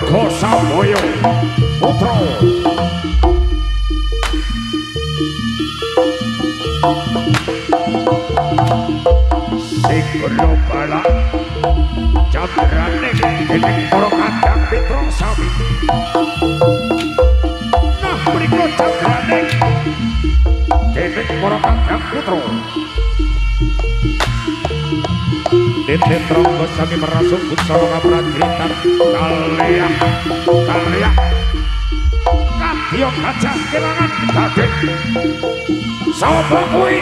Arga Samboyo Putra Sigro Bala Cadrane Dening para kadang Mitra Sami Nah mriko cadrane Dening para kadang putra Dene Tronggo sami merasuk Butsara kaprajuritan Kalya Kadya gajah kelangan Gading Sapa kuwi